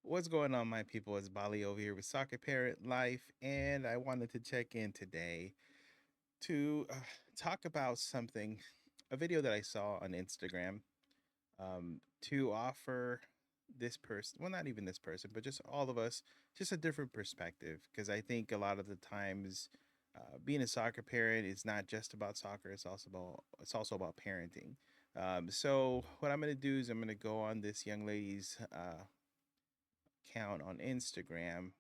What's going on, my people? It's Bali over here with Soccer Parent Life, and I wanted to check in today to talk about something, a video that I saw on Instagram, to offer this person, well, not even this person, but just all of us, just a different perspective. Because I think a lot of the times, being a soccer parent is not just about soccer; it's also about parenting. So what I'm going to do is I'm going to go on this young lady's account on Instagram.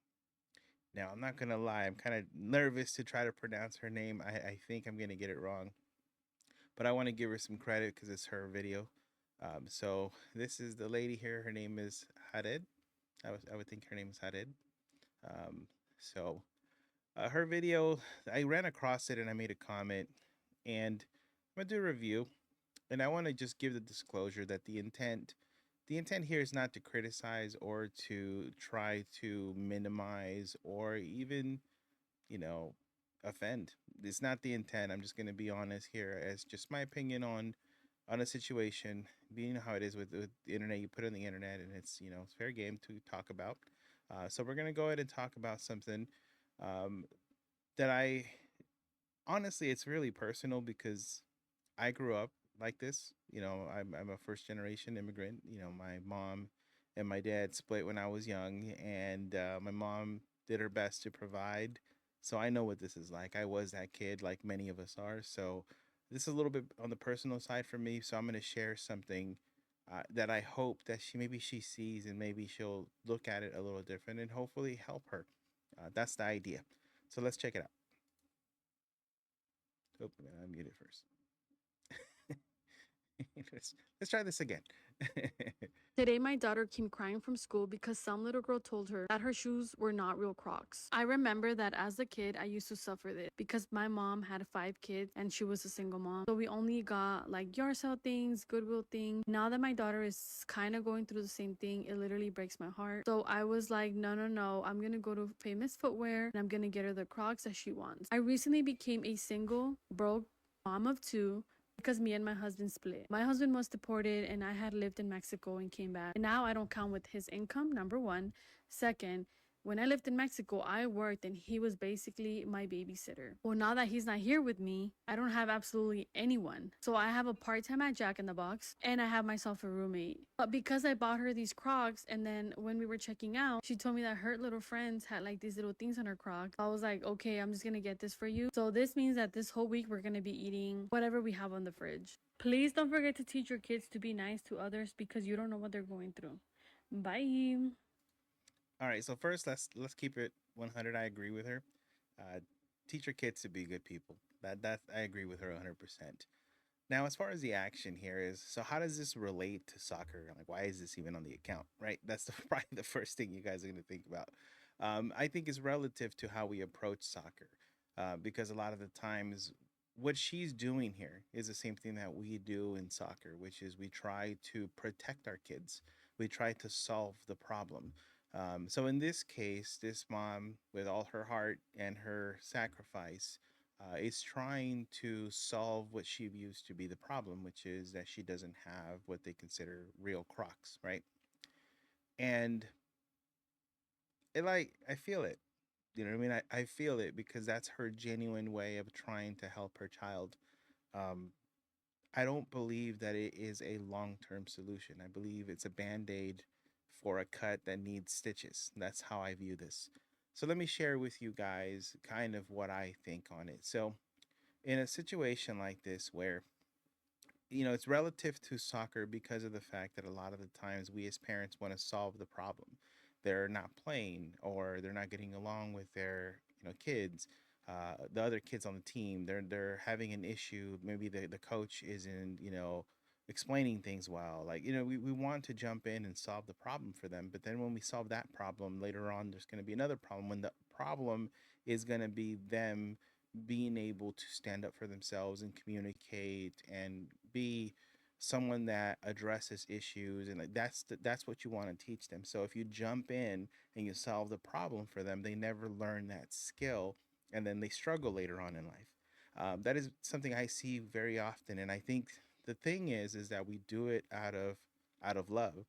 Now, I'm not gonna lie, I'm kind of nervous to try to pronounce her name. I think I'm gonna get it wrong, but I want to give her some credit because it's her video. So this is the lady here. Her name is Hared. I would think her name is Hared. Um, so her video, I ran across it and I made a comment, and I'm gonna do a review. And I want to just give the disclosure that the intent here is not to criticize or to try to minimize or even, you know, offend. It's not the intent. I'm just going to be honest here as just my opinion on a situation. Being how it is with the internet, you put it on the internet and it's fair game to talk about. So we're going to go ahead and talk about something um, that I honestly, it's really personal because I grew up like this. I'm a first generation immigrant. My mom and my dad split when I was young, and my mom did her best to provide. So I know what this is like. I was that kid, like many of us are. So this is a little bit on the personal side for me. So I'm going to share something that I hope that she sees and maybe she'll look at it a little different and hopefully help her. That's the idea. So let's check it out. Oh, I muted first. let's try this again. Today, my daughter came crying from school because some little girl told her that her shoes were not real Crocs. I remember that as a kid, I used to suffer this because my mom had 5 kids and she was a single mom. So we only got like yard sale things, Goodwill things. Now that my daughter is kind of going through the same thing, it literally breaks my heart. So I was like, no, no, no, I'm gonna go to Famous Footwear and I'm gonna get her the Crocs that she wants. I recently became a single, broke mom of two because me and my husband split. My husband was deported and I had lived in Mexico and came back. And now I don't count with his income, number one. Second, when I lived in Mexico, I worked and he was basically my babysitter. Well, now that he's not here with me, I don't have absolutely anyone. So I have a part time at Jack in the Box and I have myself a roommate. But because I bought her these Crocs and then when we were checking out, she told me that her little friends had like these little things on her Crocs. I was like, okay, I'm just gonna get this for you. So this means that this whole week we're gonna be eating whatever we have on the fridge. Please don't forget to teach your kids to be nice to others because you don't know what they're going through. Bye. All right, so first let's keep it 100. I agree with her. Uh, Teach your kids to be good people. That I agree with her 100%. Now, as far as the action here is, so how does this relate to soccer? Like, why is this even on the account? Right? That's probably the first thing you guys are going to think about. I think is relative to how we approach soccer, because a lot of the times what she's doing here is the same thing that we do in soccer, which is we try to protect our kids. We try to solve the problem. So in this case, this mom, with all her heart and her sacrifice, is trying to solve what she views to be the problem, which is that she doesn't have what they consider real Crocs, right? And I feel it. You know what I mean? I feel it because that's her genuine way of trying to help her child. Um, I don't believe that it is a long term solution. I believe it's a band aid for a cut that needs stitches. That's how I view this. So let me share with you guys kind of what I think on it. So, in a situation like this where it's relative to soccer because of the fact that a lot of the times we as parents want to solve the problem. They're not playing or they're not getting along with their kids, the other kids on the team. They're having an issue. Maybe the coach isn't explaining things well. Like we want to jump in and solve the problem for them. But then when we solve that problem later on, there's going to be another problem. When the problem is going to be them being able to stand up for themselves and communicate and be someone that addresses issues, and like that's what you want to teach them. So if you jump in and you solve the problem for them, they never learn that skill, and then they struggle later on in life. That is something I see very often, and I think the thing is that we do it out of love.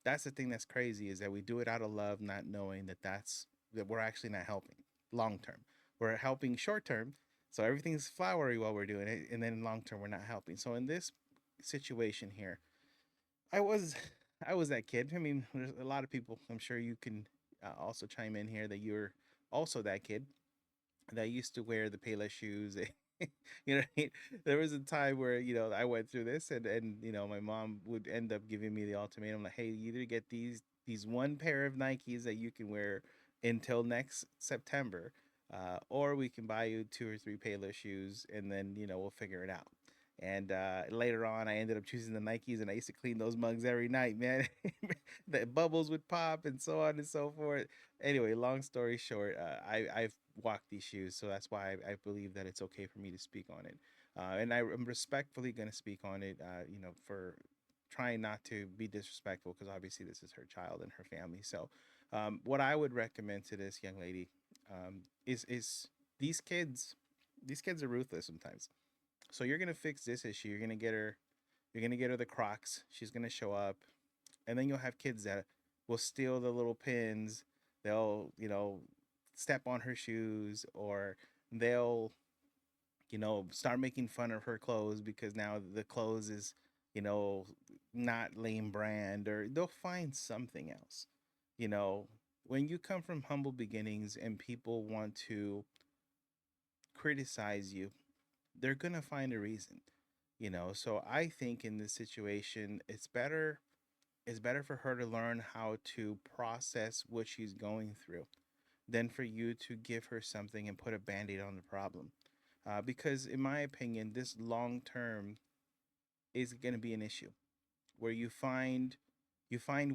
That's the thing that's crazy, is that we do it out of love, not knowing that that we're actually not helping long term. We're helping short term, so everything's flowery while we're doing it, and then long term we're not helping. So in this situation here, I was I was that kid. I mean, there's a lot of people. I'm sure you can also chime in here that you're also that kid that used to wear the Payless shoes. You know, there was a time where I went through this, and my mom would end up giving me the ultimatum like, "Hey, you either get these one pair of Nikes that you can wear until next September, or we can buy you two or three Payless shoes, and then we'll figure it out." And later on, I ended up choosing the Nikes, and I used to clean those mugs every night, man. The bubbles would pop, and so on and so forth. Anyway, long story short, I've walked these shoes, so that's why I believe that it's okay for me to speak on it. And I'm respectfully going to speak on it, for trying not to be disrespectful, because obviously this is her child and her family. So, what I would recommend to this young lady, is these kids, these kids are ruthless sometimes. So you're gonna fix this issue. You're gonna get her the Crocs. She's gonna show up, and then you'll have kids that will steal the little pins. They'll step on her shoes, or they'll start making fun of her clothes because now the clothes is you know not lame brand, or they'll find something else. You know, when you come from humble beginnings and people want to criticize you, they're gonna find a reason. So I think in this situation it's better for her to learn how to process what she's going through than for you to give her something and put a band-aid on the problem. Because in my opinion, this long term is going to be an issue where you find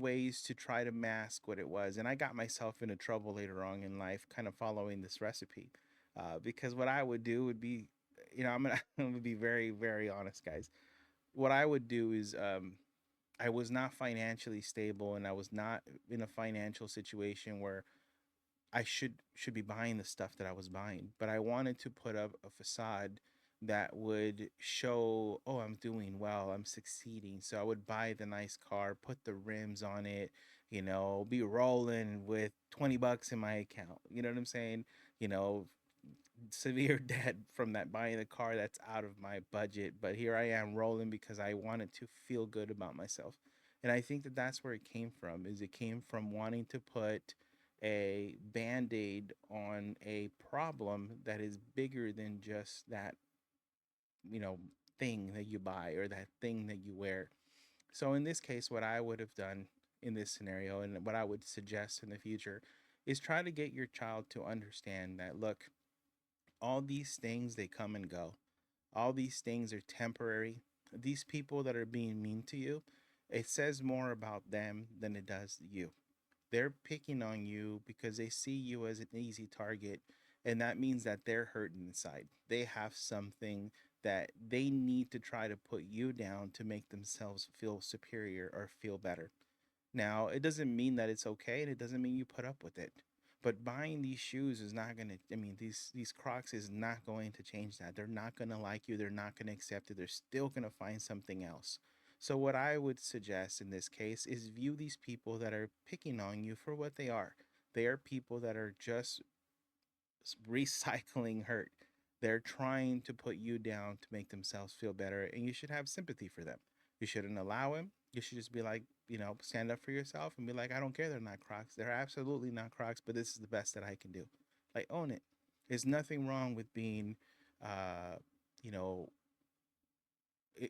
ways to try to mask what it was. And I got myself into trouble later on in life kind of following this recipe. Because what I would do would be, I'm gonna be very, very honest, guys. What I would do is, I was not financially stable, and I was not in a financial situation where I should be buying the stuff that I was buying, but I wanted to put up a facade that would show, oh, I'm doing well, I'm succeeding. So I would buy the nice car, put the rims on it, be rolling with $20 in my account. You know what I'm saying? You know, severe debt from that buying the car that's out of my budget, but here I am rolling because I wanted to feel good about myself. And I think that that's where it came from, is it came from wanting to put a band-aid on a problem that is bigger than just that, you know, thing that you buy or that thing that you wear. So in this case, what I would have done in this scenario, and what I would suggest in the future, is try to get your child to understand that, look, all these things, they come and go. All these things are temporary. These people that are being mean to you, it says more about them than it does you. They're picking on you because they see you as an easy target, and that means that they're hurting inside. They have something that they need to try to put you down to make themselves feel superior or feel better. Now, it doesn't mean that it's okay, and it doesn't mean you put up with it. But buying these shoes is not gonna. I mean, these Crocs is not going to change that. They're not gonna like you. They're not gonna accept it. They're still gonna find something else. So what I would suggest in this case is view these people that are picking on you for what they are. They are people that are just recycling hurt. They're trying to put you down to make themselves feel better, and you should have sympathy for them. You shouldn't allow him. You should just be like, stand up for yourself and be like, I don't care. They're not Crocs. They're absolutely not Crocs, but this is the best that I can do. Like, own it. There's nothing wrong with being, uh, you know,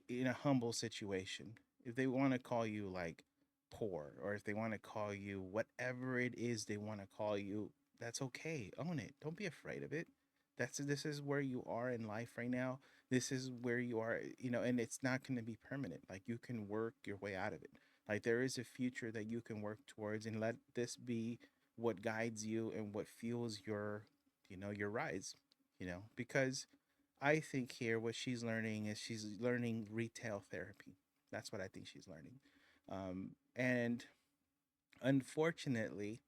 in a humble situation. If they want to call you like poor, or if they want to call you whatever it is they want to call you, that's okay. Own it. Don't be afraid of it. This is where you are in life right now. This is where you are, and it's not going to be permanent. Like, you can work your way out of it. Like, there is a future that you can work towards, and let this be what guides you and what fuels your rise, because I think here what she's learning is she's learning retail therapy. That's what I think she's learning. And unfortunately,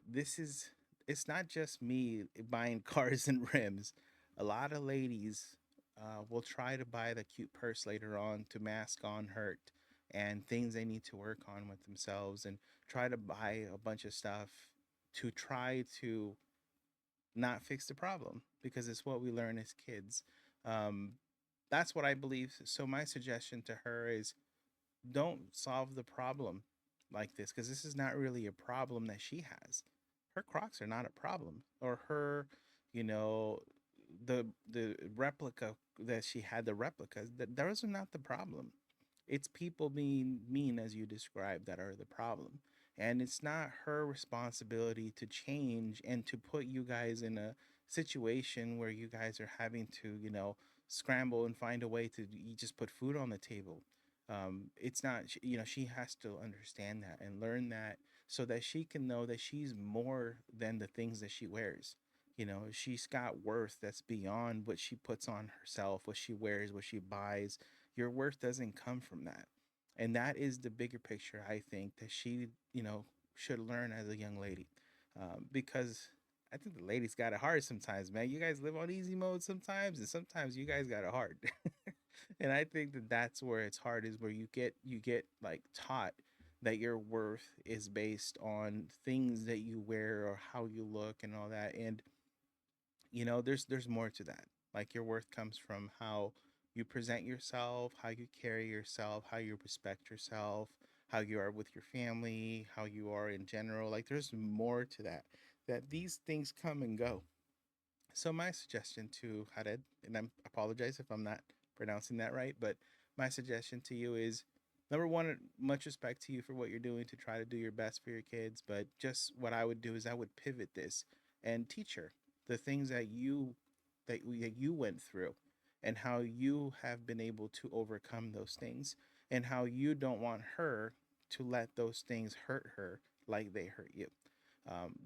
this is it's not just me buying cars and rims. A lot of ladies will try to buy the cute purse later on to mask on hurt. and things they need to work on with themselves, and try to buy a bunch of stuff to try to not fix the problem, because it's what we learn as kids. Um, that's what I believe. So my suggestion to her is, don't solve the problem like this, because this is not really a problem that she has. Her Crocs are not a problem, or her, you know, the replica that she had, the replicas, that those are not the problem. It's people being mean, as you described, that are the problem. And it's not her responsibility to change and to put you guys in a situation where you guys are having to, scramble and find a way to just put food on the table. It's not, she has to understand that and learn that, so that she can know that she's more than the things that she wears. She's got worth that's beyond what she puts on herself, what she wears, what she buys. Your worth doesn't come from that. And that is the bigger picture, I think, that she, should learn as a young lady. Because I think the ladies got it hard sometimes, man. You guys live on easy mode sometimes, and sometimes you guys got it hard. And I think that that's where it's hard, is where you get like taught that your worth is based on things that you wear or how you look and all that. And there's more to that. Like, your worth comes from how you present yourself, how you carry yourself, how you respect yourself, how you are with your family, how you are in general. Like, there's more to that, that these things come and go. So my suggestion to Hared, and I apologize if I'm not pronouncing that right, but my suggestion to you is, number one, much respect to you for what you're doing to try to do your best for your kids. But just what I would do is, I would pivot this and teach her the things that you went through, and how you have been able to overcome those things, and how you don't want her to let those things hurt her like they hurt you.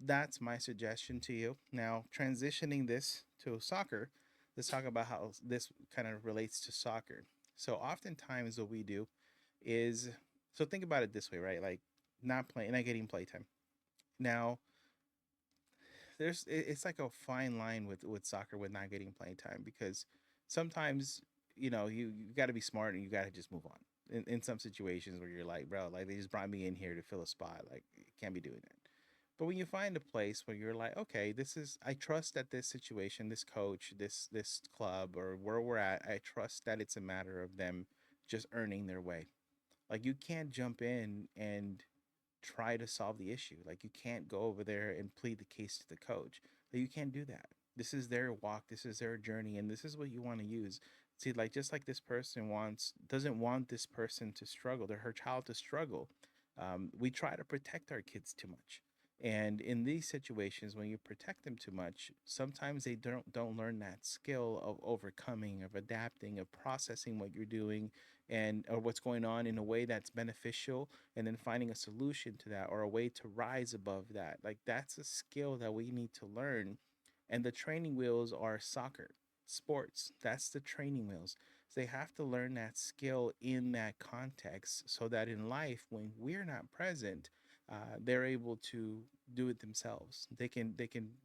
That's my suggestion to you. Now, transitioning this to soccer, let's talk about how this kind of relates to soccer. So, oftentimes, what we do is, so think about it this way, right? Like, not getting playtime. Now, it's like a fine line with soccer, with not getting playing time, because sometimes, you got to be smart, and you got to just move on. In some situations where you're like, bro, like, they just brought me in here to fill a spot, like, you can't be doing that. But when you find a place where you're like, okay, I trust that this situation, this coach, this club, or where we're at, I trust that it's a matter of them just earning their way. Like, you can't jump in and try to solve the issue. Like, you can't go over there and plead the case to the coach. Like, you can't do that. This is their walk, this is their journey, and this is what you want to use. See, like, just like this person doesn't want this person to struggle, her child to struggle. We try to protect our kids too much. And in these situations, when you protect them too much, sometimes they don't learn that skill of overcoming, of adapting, of processing what you're doing, and or what's going on, in a way that's beneficial, and then finding a solution to that, or a way to rise above that. Like, that's a skill that we need to learn. And the training wheels are soccer, sports. That's the training wheels. So they have to learn that skill in that context, so that in life, when we're not present, they're able to do it themselves. They can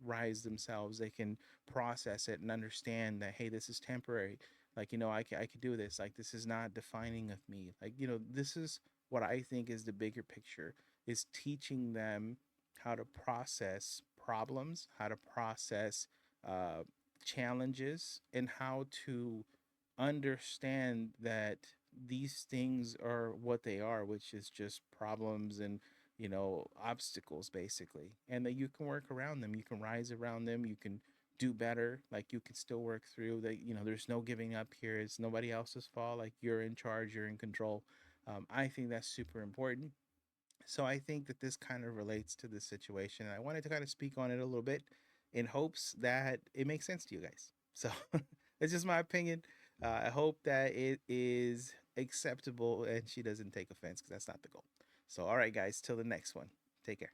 rise themselves. They can process it and understand that, hey, this is temporary. Like, I could do this. Like, this is not defining of me. Like, this is what I think is the bigger picture, is teaching them how to process problems, how to process uh, challenges, and how to understand that these things are what they are, which is just problems and, obstacles, basically, and that you can work around them, you can rise around them, you can do better. Like, you can still work through that. There's no giving up here. It's nobody else's fault. Like, you're in charge, you're in control. I think that's super important. So I think that this kind of relates to this situation. I wanted to kind of speak on it a little bit, in hopes that it makes sense to you guys. So it's just my opinion. I hope that it is acceptable and she doesn't take offense, because that's not the goal. So, all right, guys, till the next one. Take care.